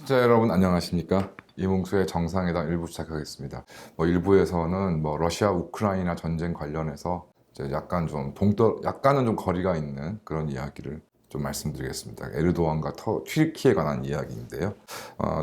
시청자 여러분 안녕하십니까? 이몽수의 정상회담 1부 시작하겠습니다. 일부에서는 러시아 우크라이나 전쟁 관련해서 이제 약간은 좀 거리가 있는 그런 이야기를 좀 말씀드리겠습니다. 에르도안과 튀르키예에 관한 이야기인데요.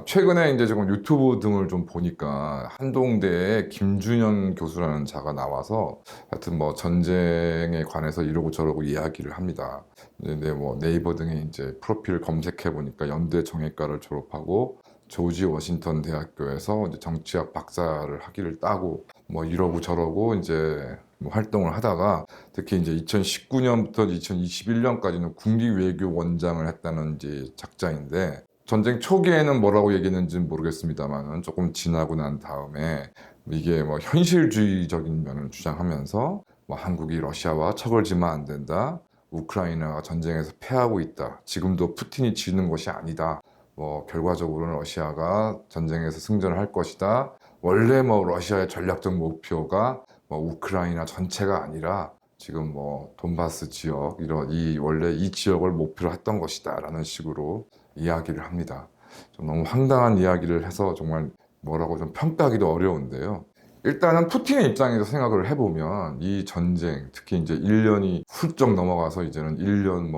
최근에 이제 조금 유튜브 등을 좀 보니까 한동대의 김준현 교수라는 자가 나와서 하여튼 전쟁에 관해서 이러고 저러고 이야기를 합니다. 근데 네이버 등에 이제 프로필 검색해 보니까 연대 정외과를 졸업하고 조지 워싱턴 대학교에서 이제 정치학 박사를 학위를 따고 이러고 저러고 이제 활동을 하다가 특히 이제 2019년부터 2021년까지는 국립외교원장을 했다는 이제 작자인데 전쟁 초기에는 뭐라고 얘기했는지는 모르겠습니다만은 조금 지나고 난 다음에 이게 현실주의적인 면을 주장하면서 한국이 러시아와 척을 지면 안 된다. 우크라이나가 전쟁에서 패하고 있다. 지금도 푸틴이 지는 것이 아니다. 결과적으로는 러시아가 전쟁에서 승전을 할 것이다. 원래 러시아의 전략적 목표가 우크라이나 전체가 아니라 지금 돈바스 지역 원래 이 지역을 목표로 했던 것이다라는 식으로 이야기를 합니다. 좀 너무 황당한 이야기를 해서 정말 뭐라고 좀 평가하기도 어려운데요. 일단은 푸틴의 입장에서 생각을 해보면 이 전쟁, 특히 이제 1년이 훌쩍 넘어가서 이제는 1년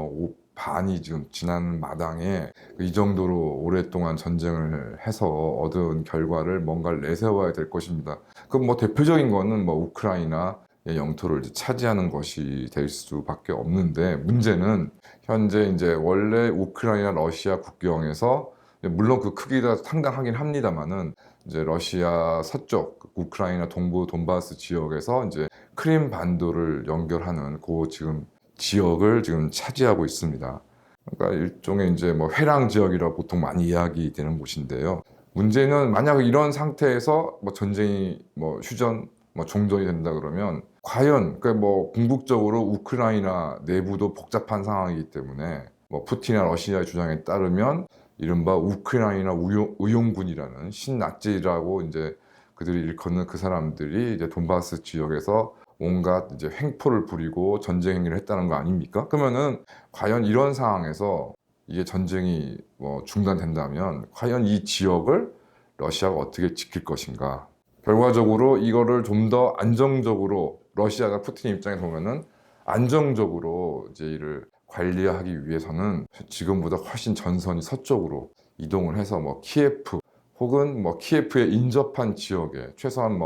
반이 지금 지난 마당에 이 정도로 오랫동안 전쟁을 해서 얻은 결과를 뭔가를 내세워야 될 것입니다. 그럼 대표적인 거는 우크라이나의 영토를 이제 차지하는 것이 될 수밖에 없는데 문제는 현재 이제 원래 우크라이나 러시아 국경에서 물론 그 크기가 상당하긴 합니다만은 이제 러시아 서쪽 우크라이나 동부 돈바스 지역에서 이제 크림 반도를 연결하는 지금 지역을 지금 차지하고 있습니다. 그러니까 일종의 이제 회랑 지역이라고 보통 많이 이야기되는 곳인데요. 문제는 만약 이런 상태에서 전쟁이 휴전, 종전이 된다 그러면 과연 궁극적으로 우크라이나 내부도 복잡한 상황이기 때문에 푸틴이나 러시아의 주장에 따르면 이른바 우크라이나 의용군이라는 신나치라고 이제 그들이 일컫는 그 사람들이 이제 돈바스 지역에서 온갖 이제 횡포를 부리고 전쟁 행위를 했다는 거 아닙니까? 그러면은 과연 이런 상황에서 이게 전쟁이 중단된다면 과연 이 지역을 러시아가 어떻게 지킬 것인가? 결과적으로 이거를 좀 더 안정적으로 러시아가 푸틴 입장에서 보면은 안정적으로 이제 이를 관리하기 위해서는 지금보다 훨씬 전선이 서쪽으로 이동을 해서 키예프 혹은 키예프에 인접한 지역에 최소한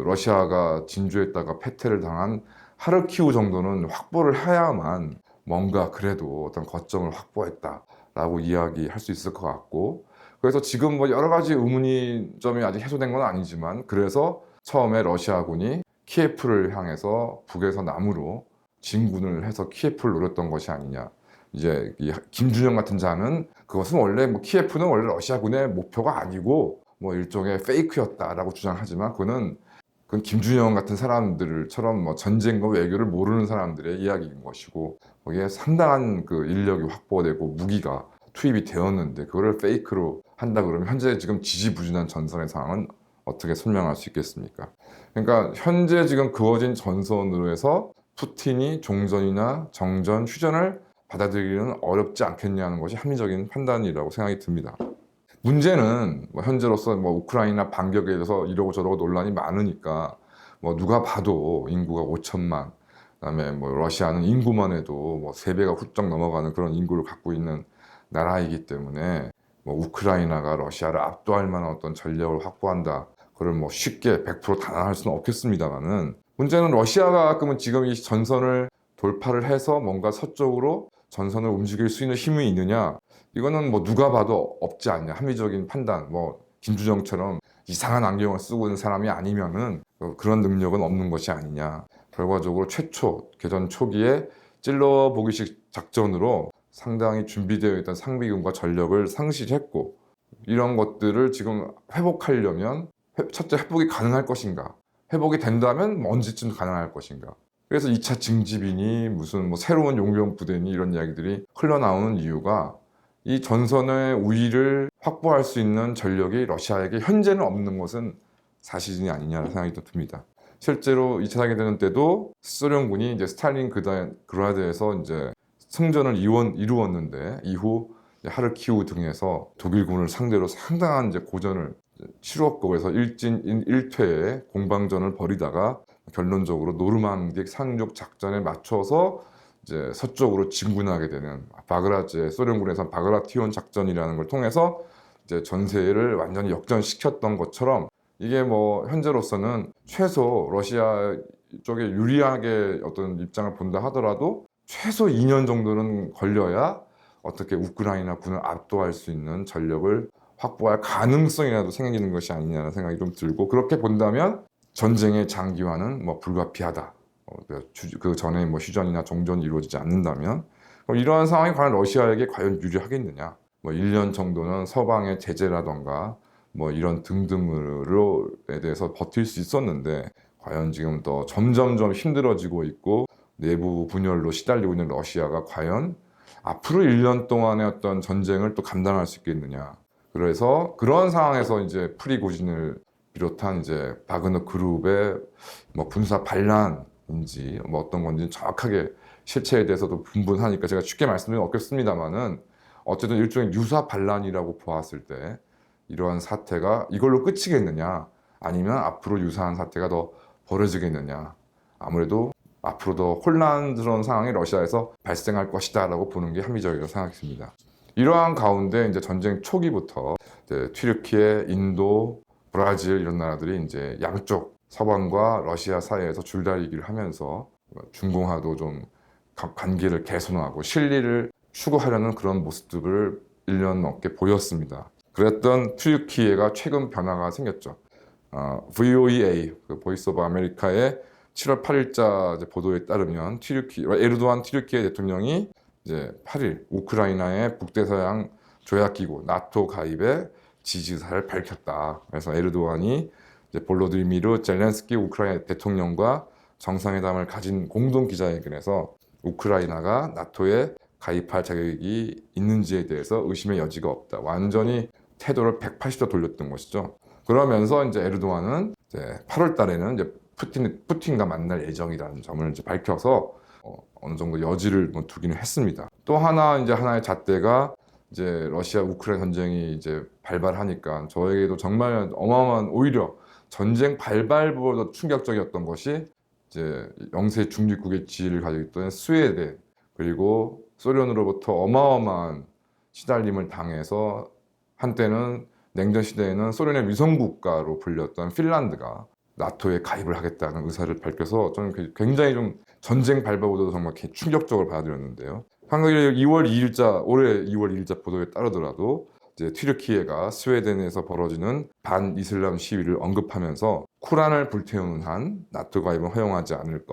러시아가 진주했다가 패퇴를 당한 하르키우 정도는 확보를 해야만 뭔가 그래도 어떤 거점을 확보했다라고 이야기할 수 있을 것 같고, 그래서 지금 여러 가지 의문점이 아직 해소된 건 아니지만 그래서 처음에 러시아군이 키예프를 향해서 북에서 남으로 진군을 해서 키예프를 노렸던 것이 아니냐. 이제 이 김준영 같은 자는 그것은 원래 키예프는 원래 러시아군의 목표가 아니고 일종의 페이크였다라고 주장하지만 그건 김준영 같은 사람들처럼 전쟁과 외교를 모르는 사람들의 이야기인 것이고 거기에 상당한 그 인력이 확보되고 무기가 투입이 되었는데 그거를 페이크로 한다 그러면 현재 지금 지지부진한 전선의 상황은 어떻게 설명할 수 있겠습니까? 그러니까 현재 지금 그어진 전선으로 해서 푸틴이 종전이나 정전, 휴전을 받아들이기는 어렵지 않겠냐는 것이 합리적인 판단이라고 생각이 듭니다. 문제는 현재로서 우크라이나 반격에 대해서 이러고 저러고 논란이 많으니까 누가 봐도 인구가 5천만, 그다음에 러시아는 인구만 해도 3배가 훌쩍 넘어가는 그런 인구를 갖고 있는 나라이기 때문에 우크라이나가 러시아를 압도할 만한 어떤 전력을 확보한다. 그걸 쉽게 100% 단언할 수는 없겠습니다만은 문제는 러시아가 그러면 지금 이 전선을 돌파를 해서 뭔가 서쪽으로 전선을 움직일 수 있는 힘이 있느냐? 이거는 누가 봐도 없지 않냐. 합리적인 판단. 김주정처럼 이상한 안경을 쓰고 있는 사람이 아니면은 그런 능력은 없는 것이 아니냐. 결과적으로 최초 개전 초기에 찔러보기식 작전으로 상당히 준비되어 있던 상비군과 전력을 상실했고 이런 것들을 지금 회복하려면 첫째 회복이 가능할 것인가? 회복이 된다면 언제쯤 가능할 것인가? 그래서 2차 징집이니 무슨 새로운 용병 부대니 이런 이야기들이 흘러나오는 이유가 이 전선의 우위를 확보할 수 있는 전력이 러시아에게 현재는 없는 것은 사실이 아니냐는 생각이 또 듭니다. 실제로 2차 세계대전 때도 소련군이 이제 스탈린그라드에서 이제 승전을 이루었는데 이후 하르키우 등에서 독일군을 상대로 상당한 이제 고전을 치루었고, 그래서 일진 일퇴의 공방전을 벌이다가 결론적으로 노르망디 상륙 작전에 맞춰서 이제 서쪽으로 진군하게 되는 소련군에서 바그라티온 작전이라는 걸 통해서 이제 전세를 완전히 역전시켰던 것처럼, 이게 뭐 현재로서는 최소 러시아 쪽에 유리하게 어떤 입장을 본다 하더라도 최소 2년 정도는 걸려야 어떻게 우크라이나 군을 압도할 수 있는 전력을 확보할 가능성이라도 생기는 것이 아니냐는 생각이 좀 들고, 그렇게 본다면 전쟁의 장기화는 뭐 불가피하다. 그 전에 뭐 휴전이나 정전이 이루어지지 않는다면, 그럼 이러한 상황이 과연 러시아에게 과연 유리하겠느냐? 뭐 1년 정도는 서방의 제재라던가 뭐 이런 등등으로에 대해서 버틸 수 있었는데, 과연 지금 더 점점점 힘들어지고 있고 내부 분열로 시달리고 있는 러시아가 과연 앞으로 1년 동안의 어떤 전쟁을 또 감당할 수 있겠느냐. 그래서 그런 상황에서 이제 프리고진을 비롯한 이제 바그너 그룹의 뭐 군사 반란인지 뭐 어떤 건지 정확하게 실체에 대해서도 분분하니까 제가 쉽게 말씀드리면 어렵습니다만은, 어쨌든 일종의 유사 반란이라고 보았을 때 이러한 사태가 이걸로 끝이겠느냐, 아니면 앞으로 유사한 사태가 더 벌어지겠느냐. 아무래도 앞으로 더 혼란스러운 상황이 러시아에서 발생할 것이다라고 보는 게 합리적이라고 생각했습니다. 이러한 가운데 이제 전쟁 초기부터 이제 튀르키예, 인도, 브라질 이런 나라들이 이제 양쪽 서방과 러시아 사이에서 줄다리기를 하면서 중공하도 좀 관계를 개선하고 실리를 추구하려는 그런 모습들을 1년 넘게 보였습니다. 그랬던 튀르키예가 최근 변화가 생겼죠. VOA, 그 보이스 오브 아메리카의 7월 8일자 보도에 따르면 에르도안 튀르키예 대통령이 이제 8일 우크라이나의 북대서양 조약기구 나토 가입에 지지 의사를 밝혔다. 그래서 에르도안이 이제 볼로디미르 젤렌스키 우크라이나 대통령과 정상회담을 가진 공동 기자회견에서 우크라이나가 나토에 가입할 자격이 있는지에 대해서 의심의 여지가 없다. 완전히 태도를 180도 돌렸던 것이죠. 그러면서 이제 에르도안은 이제 8월 달에는 이제 푸틴과 만날 예정이라는 점을 이제 밝혀서 어느 정도 여지를 두기는 했습니다. 또 하나의 잣대가 이제 러시아 우크라이나 전쟁이 이제 발발하니까 저에게도 정말 어마어마한, 오히려 전쟁 발발보다 충격적이었던 것이 이제 영세 중립국의 지위를 가지고 있던 스웨덴, 그리고 소련으로부터 어마어마한 시달림을 당해서 한때는 냉전 시대에는 소련의 위성국가로 불렸던 핀란드가 나토에 가입을 하겠다는 의사를 밝혀서 저는 굉장히 좀 전쟁 발발보다도 정말 충격적으로 받아들였는데요. 한국의 올해 2월 2일자 보도에 따르더라도 이제 튀르키예가 스웨덴에서 벌어지는 반이슬람 시위를 언급하면서 쿠란을 불태우는 한 나토 가입은 허용하지 않을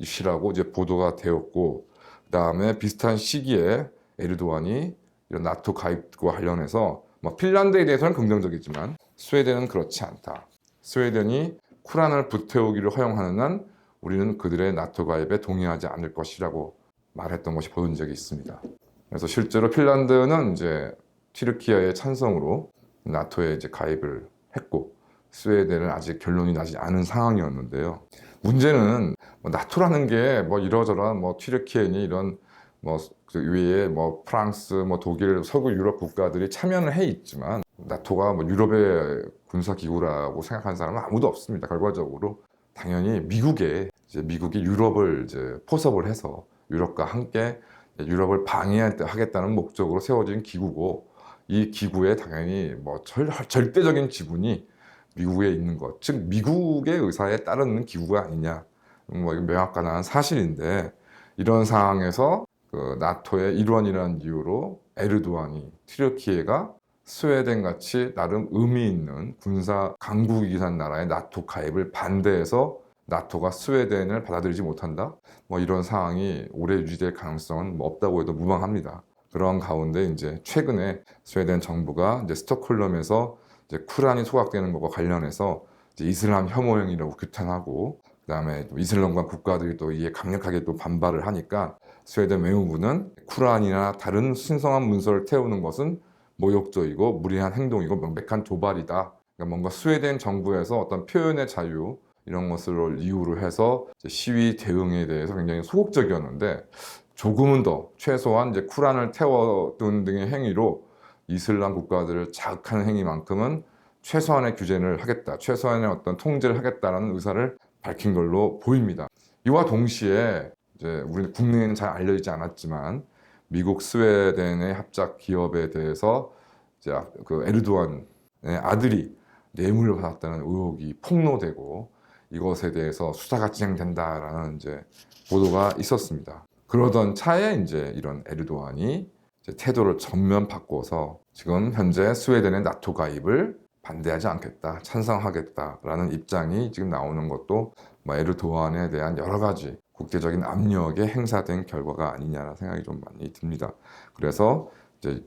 것이라고 이제 보도가 되었고, 그다음에 비슷한 시기에 에르도안이 이런 나토 가입과 관련해서 뭐 핀란드에 대해서는 긍정적이지만 스웨덴은 그렇지 않다. 스웨덴이 쿠란을 불태우기를 허용하는 한 우리는 그들의 나토 가입에 동의하지 않을 것이라고 말했던 것이 보도된 적이 있습니다. 그래서 실제로 핀란드는 이제 튀르키예의 찬성으로 나토에 이제 가입을 했고, 스웨덴은 아직 결론이 나지 않은 상황이었는데요. 문제는 뭐 나토라는 게 뭐 이러저러한 뭐 튀르키예니 이런 뭐 그 위에 뭐 프랑스, 뭐 독일, 서구 유럽 국가들이 참여는 해 있지만 나토가 뭐 유럽의 군사 기구라고 생각하는 사람은 아무도 없습니다. 결과적으로 당연히 미국이 유럽을 이제 포섭을 해서 유럽과 함께 유럽을 방해하겠다는 목적으로 세워진 기구고, 이 기구에 당연히 뭐 절대적인 지분이 미국에 있는 것, 즉 미국의 의사에 따르는 기구가 아니냐, 뭐 명확한 사실인데, 이런 상황에서 그 나토의 일원이라는 이유로 에르도안이 튀르키예가 스웨덴 같이 나름 의미 있는 군사 강국이긴 한 나라의 나토 가입을 반대해서 나토가 스웨덴을 받아들이지 못한다? 뭐 이런 상황이 오래 유지될 가능성은 뭐 없다고 해도 무방합니다. 그런 가운데 이제 최근에 스웨덴 정부가 이제 스톡홀름에서 이제 쿠란이 소각되는 것과 관련해서 이제 이슬람 혐오행위라고 규탄하고, 그다음에 이슬람과 국가들이 또 이에 강력하게 또 반발을 하니까 스웨덴 외무부는 쿠란이나 다른 신성한 문서를 태우는 것은 모욕적이고 무리한 행동이고 명백한 도발이다. 그러니까 뭔가 스웨덴 정부에서 어떤 표현의 자유 이런 것을 이유로 해서 시위 대응에 대해서 굉장히 소극적이었는데, 조금은 더 최소한 이제 쿠란을 태워둔 등의 행위로 이슬람 국가들을 자극하는 행위만큼은 최소한의 규제를 하겠다, 최소한의 어떤 통제를 하겠다라는 의사를 밝힌 걸로 보입니다. 이와 동시에 이제 우리 국내에는 잘 알려지지 않았지만 미국 스웨덴의 합작 기업에 대해서 이제 그 에르도안의 아들이 뇌물을 받았다는 의혹이 폭로되고 이것에 대해서 수사가 진행된다라는 이제 보도가 있었습니다. 그러던 차에 이제 이런 에르도안이 이제 태도를 전면 바꿔서 지금 현재 스웨덴의 나토 가입을 반대하지 않겠다, 찬성하겠다라는 입장이 지금 나오는 것도 뭐 에르도안에 대한 여러 가지 국제적인 압력에 행사된 결과가 아니냐라는 생각이 좀 많이 듭니다. 그래서 이제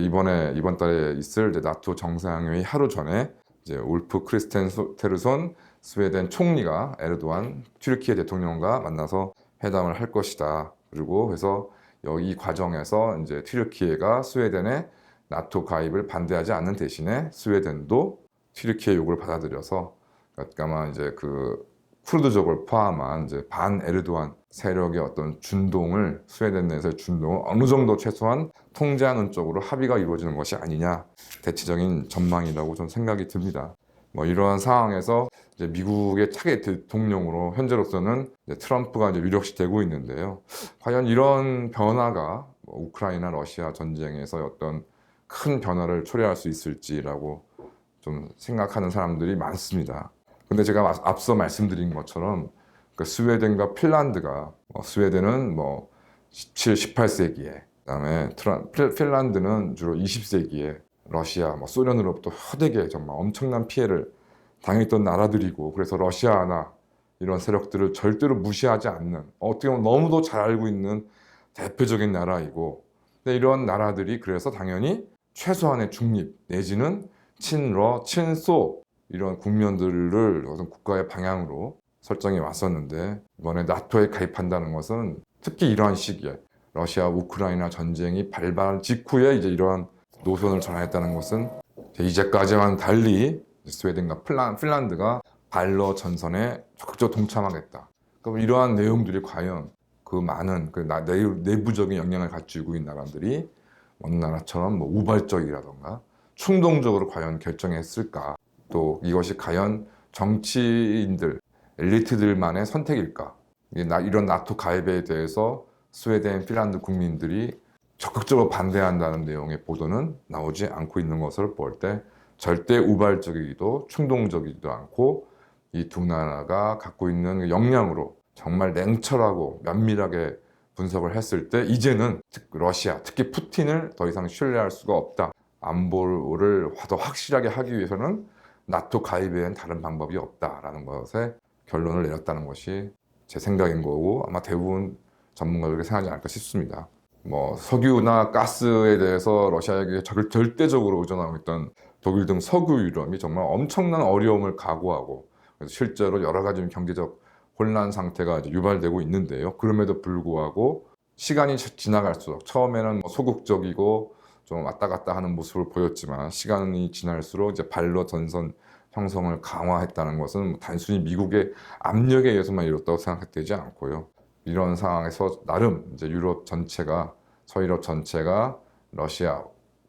이번 달에 있을 이제 나토 정상회의 하루 전에 이제 울프 크리스텐테르손 스웨덴 총리가 에르도안 튀르키예 대통령과 만나서 회담을 할 것이다. 그리고 그래서 이 과정에서 이제 튀르키예가 스웨덴의 나토 가입을 반대하지 않는 대신에 스웨덴도 튀르키예 요구를 받아들여서 아마 이제 그 쿠르드족을 포함한 이제 반 에르도안 세력의 어떤 준동을 스웨덴 내에서의 준동을 어느 정도 최소한 통제하는 쪽으로 합의가 이루어지는 것이 아니냐, 대체적인 전망이라고 저는 생각이 듭니다. 뭐 이러한 상황에서 이제 미국의 차기 대통령으로 현재로서는 이제 트럼프가 이제 유력시 되고 있는데요. 과연 이런 변화가 뭐 우크라이나 러시아 전쟁에서 어떤 큰 변화를 초래할 수 있을지라고 좀 생각하는 사람들이 많습니다. 근데 제가 앞서 말씀드린 것처럼 그 스웨덴과 핀란드가 스웨덴은 뭐 17, 18세기에 그다음에 핀란드는 주로 20세기에 러시아, 소련으로부터 허되게 정말 엄청난 피해를 당했던 나라들이고, 그래서 러시아나 이런 세력들을 절대로 무시하지 않는, 어떻게 보면 너무도 잘 알고 있는 대표적인 나라이고, 근데 이런 나라들이 그래서 당연히 최소한의 중립 내지는 친러, 친소 이런 국면들을 어떤 국가의 방향으로 설정해 왔었는데, 이번에 나토에 가입한다는 것은 특히 이러한 시기에 러시아 우크라이나 전쟁이 발발 직후에 이제 이러한 노선을 전환했다는 것은 이제까지와는 달리 스웨덴과 핀란드가 발러 전선에 적극적으로 동참하겠다. 그럼 이러한 내용들이 과연 그 많은 그 내부적인 영향을 가지고 있는 나라들이 어느 나라처럼 뭐 우발적이라던가 충동적으로 과연 결정했을까? 또 이것이 과연 정치인들, 엘리트들만의 선택일까? 이런 나토 가입에 대해서 스웨덴, 핀란드 국민들이 적극적으로 반대한다는 내용의 보도는 나오지 않고 있는 것을 볼 때 절대 우발적이기도 충동적이지도 않고 이 두 나라가 갖고 있는 역량으로 정말 냉철하고 면밀하게 분석을 했을 때 이제는 러시아, 특히 푸틴을 더 이상 신뢰할 수가 없다. 안보를 더 확실하게 하기 위해서는 나토 가입에는 다른 방법이 없다라는 것에 결론을 내렸다는 것이 제 생각인 거고, 아마 대부분 전문가들이 생각하지 않을까 싶습니다. 뭐 석유나 가스에 대해서 러시아에게 절대적으로 의존하고 있던 독일 등 서구 유럽이 정말 엄청난 어려움을 각오하고, 그래서 실제로 여러 가지 경제적 혼란 상태가 이제 유발되고 있는데요. 그럼에도 불구하고 시간이 지나갈수록 처음에는 소극적이고 좀 왔다 갔다 하는 모습을 보였지만 시간이 지날수록 이제 발로 전선 형성을 강화했다는 것은 단순히 미국의 압력에 의해서만 이뤘다고 생각되지 않고요. 이런 상황에서 나름 이제 유럽 전체가, 서유럽 전체가 러시아,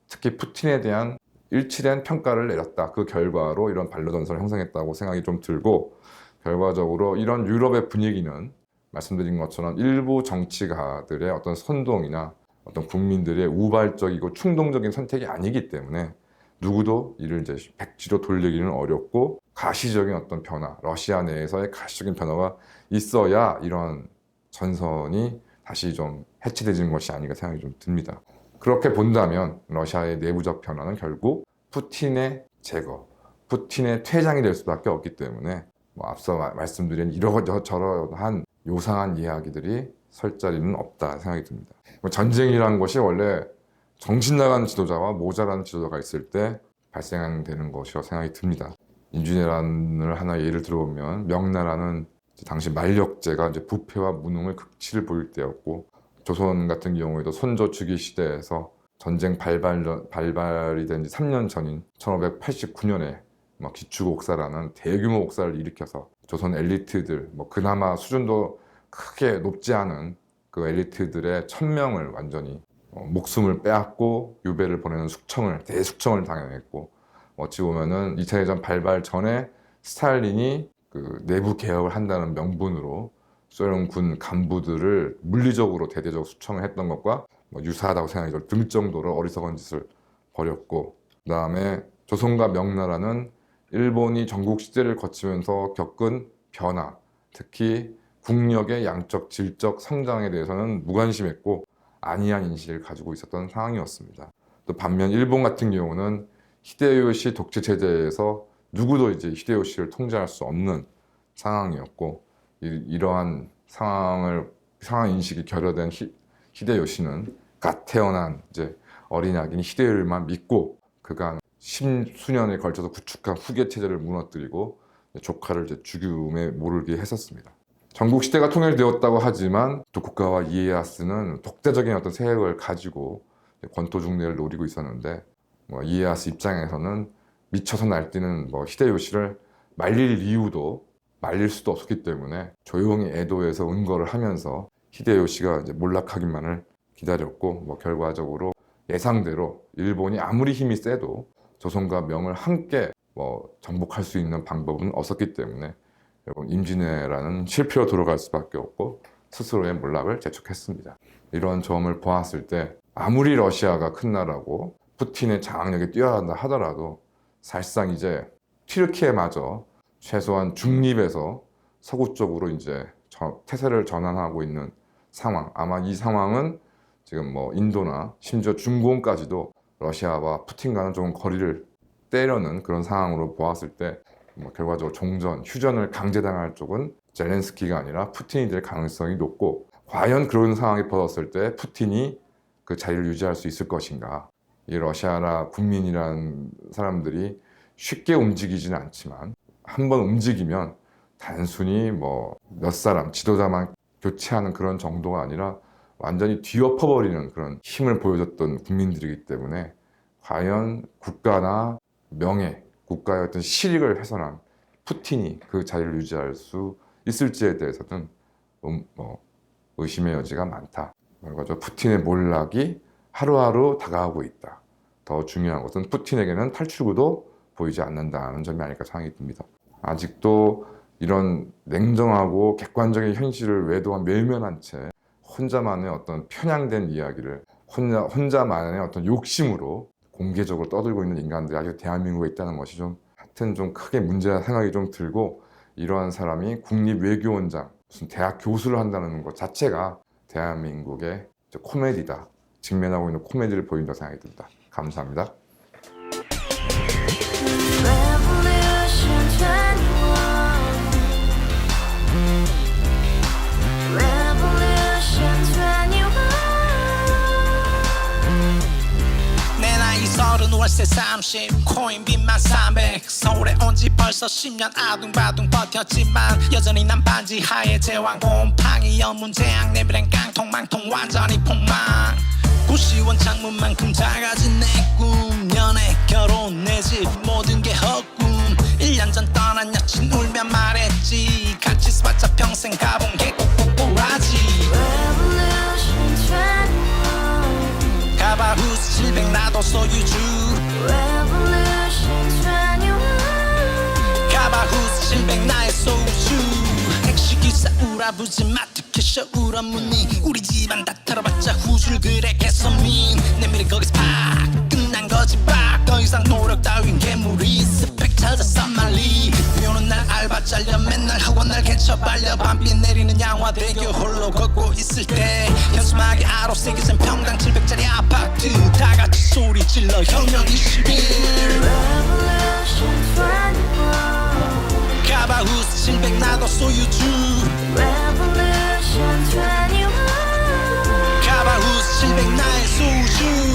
특히 푸틴에 대한 일치된 평가를 내렸다. 그 결과로 이런 반려전선을 형성했다고 생각이 좀 들고, 결과적으로 이런 유럽의 분위기는 말씀드린 것처럼 일부 정치가들의 어떤 선동이나 어떤 국민들의 우발적이고 충동적인 선택이 아니기 때문에 누구도 이를 이제 백지로 돌리기는 어렵고, 가시적인 어떤 변화, 러시아 내에서의 가시적인 변화가 있어야 이런 전선이 다시 좀 해체되는 것이 아닌가 생각이 좀 듭니다. 그렇게 본다면 러시아의 내부적 변화는 결국 푸틴의 제거, 푸틴의 퇴장이 될 수밖에 없기 때문에 앞서 말씀드린 이러저러한 요상한 이야기들이 설 자리는 없다 생각이 듭니다. 전쟁이라는 것이 원래 정신 나간 지도자와 모자란 지도자가 있을 때 발생되는 것이라고 생각이 듭니다. 임진왜란을 하나 예를 들어보면 명나라는 당시 만력제가 이제 부패와 무능의 극치를 보일 때였고, 조선 같은 경우에도 선조 주기 시대에서 전쟁 발발이 된 지 3년 전인 1589년에 기축옥사라는 대규모 옥사를 일으켜서 조선 엘리트들, 그나마 수준도 크게 높지 않은 그 엘리트들의 1000명을 완전히 목숨을 빼앗고 유배를 보내는 대숙청을 당해냈고, 어찌 보면은 2차 대전 발발 전에 스탈린이 그 내부 개혁을 한다는 명분으로 소련군 간부들을 물리적으로 대대적으로 숙청을 했던 것과 유사하다고 생각이 들 정도로 어리석은 짓을 벌였고, 그 다음에 조선과 명나라는 일본이 전국 시대를 거치면서 겪은 변화, 특히 국력의 양적, 질적 성장에 대해서는 무관심했고 안이한 인식을 가지고 있었던 상황이었습니다. 또 반면 일본 같은 경우는 히데요시 독재 체제에서 누구도 이제 히데요시를 통제할 수 없는 상황이었고, 이러한 상황 인식이 결여된 히데요시는 갓 태어난 이제 어린아기인 히데요를 믿고 그간 십수년에 걸쳐서 구축한 후계 체제를 무너뜨리고 조카를 이제 죽음에 몰게 했었습니다. 전국 시대가 통일되었다고 하지만 도쿠가와 이에야스는 독자적인 어떤 세력을 가지고 권토중례를 노리고 있었는데, 이에야스 입장에서는 미쳐서 날뛰는 히데요시를 말릴 수도 없었기 때문에 조용히 에도에서 은거를 하면서 히데요시가 이제 몰락하기만을 기다렸고, 결과적으로 예상대로 일본이 아무리 힘이 세도 조선과 명을 함께 정복할 수 있는 방법은 없었기 때문에 임진왜란은 실패로 돌아갈 수밖에 없고 스스로의 몰락을 재촉했습니다. 이런 점을 보았을 때 아무리 러시아가 큰 나라고 푸틴의 장악력이 뛰어난다 하더라도 사실상 이제 튀르키예마저 최소한 중립에서 서구 쪽으로 이제 태세를 전환하고 있는 상황, 아마 이 상황은 지금 인도나 심지어 중공까지도 러시아와 푸틴과는 좀 거리를 떼려는 그런 상황으로 보았을 때 결과적으로 휴전을 강제당할 쪽은 젤렌스키가 아니라 푸틴이 될 가능성이 높고, 과연 그런 상황이 벌어졌을 때 푸틴이 그 자리를 유지할 수 있을 것인가. 이 러시아나 국민이라는 사람들이 쉽게 움직이지는 않지만 한번 움직이면 단순히 몇 사람 지도자만 교체하는 그런 정도가 아니라 완전히 뒤엎어버리는 그런 힘을 보여줬던 국민들이기 때문에 과연 국가나 명예, 국가의 어떤 실익을 훼손한 푸틴이 그 자리를 유지할 수 있을지에 대해서는 의심의 여지가 많다. 결과적으로 푸틴의 몰락이 하루하루 다가오고 있다. 더 중요한 것은 푸틴에게는 탈출구도 보이지 않는다는 점이 아닐까 생각이 듭니다. 아직도 이런 냉정하고 객관적인 현실을 외도한 외면한 채 혼자만의 어떤 편향된 이야기를 혼자만의 어떤 욕심으로 공개적으로 떠들고 있는 인간들이 아직 대한민국에 있다는 것이 하여튼 좀 크게 문제라 생각이 좀 들고, 이러한 사람이 국립외교원장, 무슨 대학 교수를 한다는 것 자체가 대한민국의 코미디다, 직면하고 있는 코미디를 보인다고 생각이 듭니다. 감사합니다. 월세 30 코인빚만 300 서울에 온 지 벌써 10년 아둥바둥 버텼지만 여전히 난 반지 하에 제왕 곰팡이 연문제약 내 미래는 깡통망통 완전히 폭망 고시원 창문만큼 작아진 내 꿈 연애 결혼 내 집 모든 게 헛꿈 1년 전 떠난 여친 울며 말했지 같이 스파자 평생 가본 게 꼭꼭꼬라지 가바후스 700 나도 소유주 가바후스 700 나의 소주 택시기사 우라부지 마트 캐셔 울어무니 우리 집안 다 털어봤자 후줄 그래 개선민 내 미래 거기서 팍 끝난 거지 팍 더 이상 노력 따윈 괴물이 스펙 찾아서 말리 비오는 날 알바 잘려 맨날 학원 날 개쳐 발려 밤비 내리는 양화대교 홀로 걷고 있을 때 현수막에 아로 새겨진 평당 700짜리 아파트 다 같이 소리 질러 혁명 21 가바후스 700 나도 소유주 가바후스 700 나의 소주